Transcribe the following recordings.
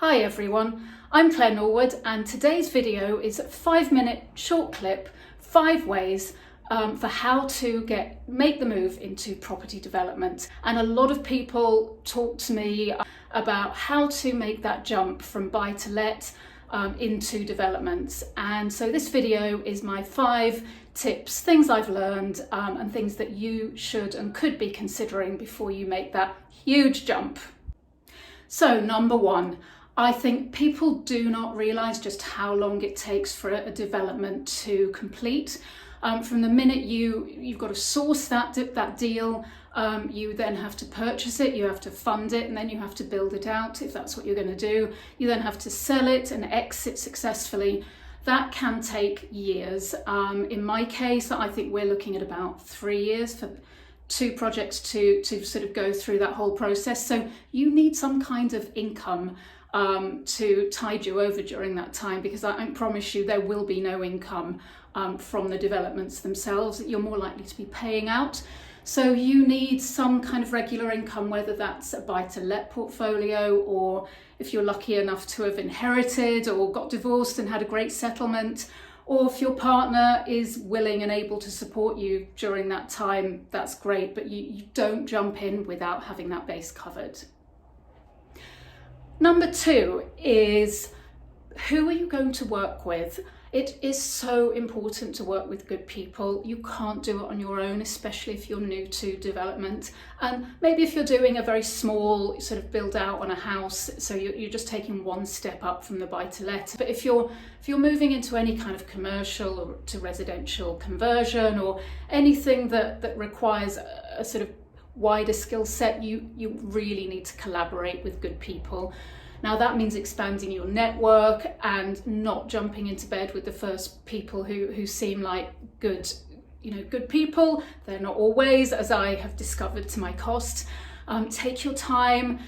Hi everyone, I'm Claire Norwood and today's video is a 5-minute short clip, 5 ways for how to make the move into property development. And a lot of people talk to me about how to make that jump from buy to let into developments. And so this video is my 5 tips, things I've learned and things that you should and could be considering before you make that huge jump. So number 1, I think people do not realise just how long it takes for a development to complete. From the minute you've got to source that deal, you then have to purchase it, you have to fund it, and then you have to build it out if that's what you're going to do. You then have to sell it and exit successfully. That can take years. In my case, I think we're looking at about 3 years for 2 projects to sort of go through that whole process. So you need some kind of income to tide you over during that time, because I promise you there will be no income from the developments themselves. You're more likely to be paying out. So you need some kind of regular income, whether that's a buy-to-let portfolio, or if you're lucky enough to have inherited or got divorced and had a great settlement, or if your partner is willing and able to support you during that time, that's great, but you don't jump in without having that base covered. Number 2 is, who are you going to work with? It is so important to work with good people. You can't do it on your own, especially if you're new to development. And maybe if you're doing a very small sort of build out on a house, so you're just taking one step up from the buy to let. But if you're moving into any kind of commercial or to residential conversion, or anything that requires a sort of wider skill set, you really need to collaborate with good people. Now that means expanding your network and not jumping into bed with the first people who seem like good people. They're not always, as I have discovered to my cost. Take your time,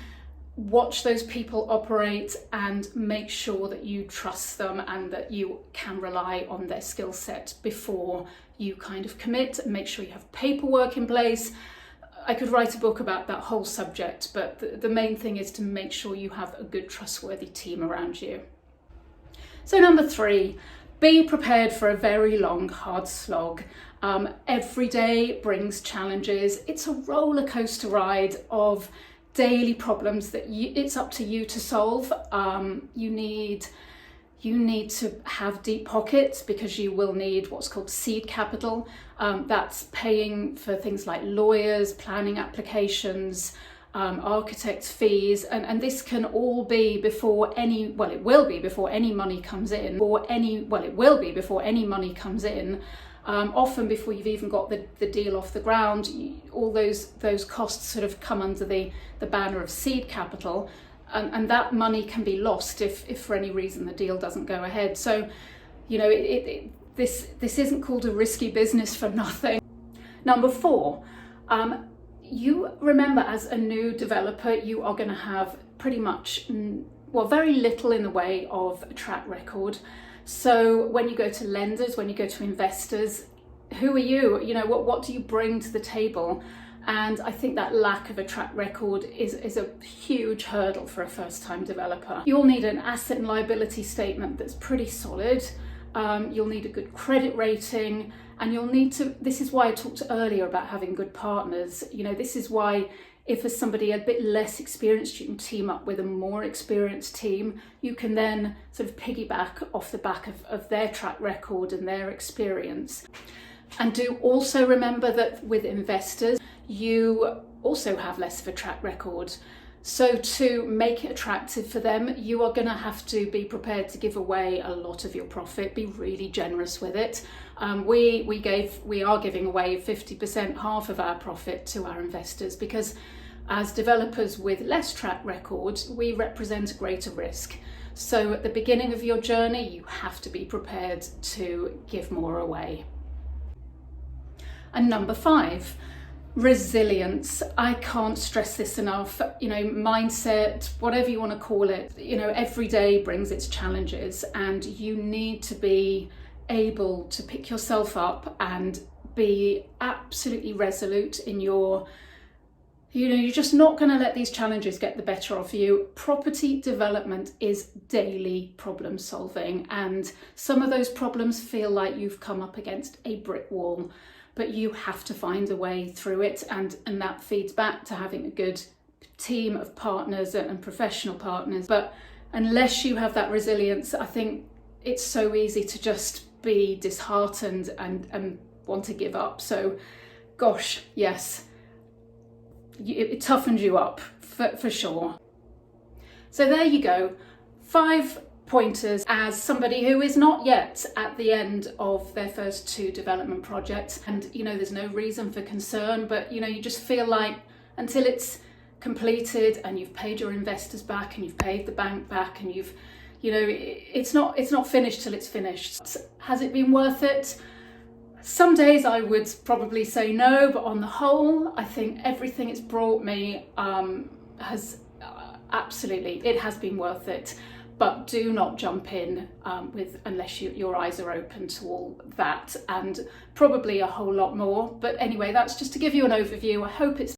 watch those people operate, and make sure that you trust them and that you can rely on their skill set before you kind of commit. Make sure you have paperwork in place. I could write a book about that whole subject, but the main thing is to make sure you have a good, trustworthy team around you. So number 3, be prepared for a very long, hard slog. Every day brings challenges. It's a roller coaster ride of daily problems that it's up to you to solve. You need to have deep pockets, because you will need what's called seed capital. That's paying for things like lawyers, planning applications, architects' fees, and this can all be before it will be before any money comes in, often before you've even got the deal off the ground. All those costs sort of come under the banner of seed capital. And that money can be lost if for any reason the deal doesn't go ahead. So, this isn't called a risky business for nothing. Number 4, you remember, as a new developer, you are going to have pretty much, very little in the way of a track record. So when you go to lenders, when you go to investors, who are you? What do you bring to the table? And I think that lack of a track record is a huge hurdle for a first-time developer. You'll need an asset and liability statement that's pretty solid. You'll need a good credit rating, and you'll need to, this is why I talked earlier about having good partners. This is why, if there's somebody a bit less experienced, you can team up with a more experienced team. You can then sort of piggyback off the back of their track record and their experience. And do also remember that with investors, you also have less of a track record. So to make it attractive for them, you are going to have to be prepared to give away a lot of your profit. Be really generous with it. We are giving away 50%, half of our profit, to our investors, because as developers with less track record, we represent a greater risk. So at the beginning of your journey, you have to be prepared to give more away. And number 5, resilience. I can't stress this enough. Mindset, whatever you want to call it, every day brings its challenges, and you need to be able to pick yourself up and be absolutely resolute in your You're just not going to let these challenges get the better of you. Property development is daily problem solving, and some of those problems feel like you've come up against a brick wall, but you have to find a way through it, and that feeds back to having a good team of partners and professional partners. But unless you have that resilience, I think it's so easy to just be disheartened and want to give up. So gosh, yes, it toughens you up for sure. So there you go, 5 pointers as somebody who is not yet at the end of their first 2 development projects. And there's no reason for concern, but you just feel like until it's completed and you've paid your investors back and you've paid the bank back and it's not finished till it's finished. Has it been worth it? Some days I would probably say no, but on the whole, I think everything it's brought me has absolutely, it has been worth it. But do not jump in unless your eyes are open to all that and probably a whole lot more. But anyway, that's just to give you an overview. I hope it's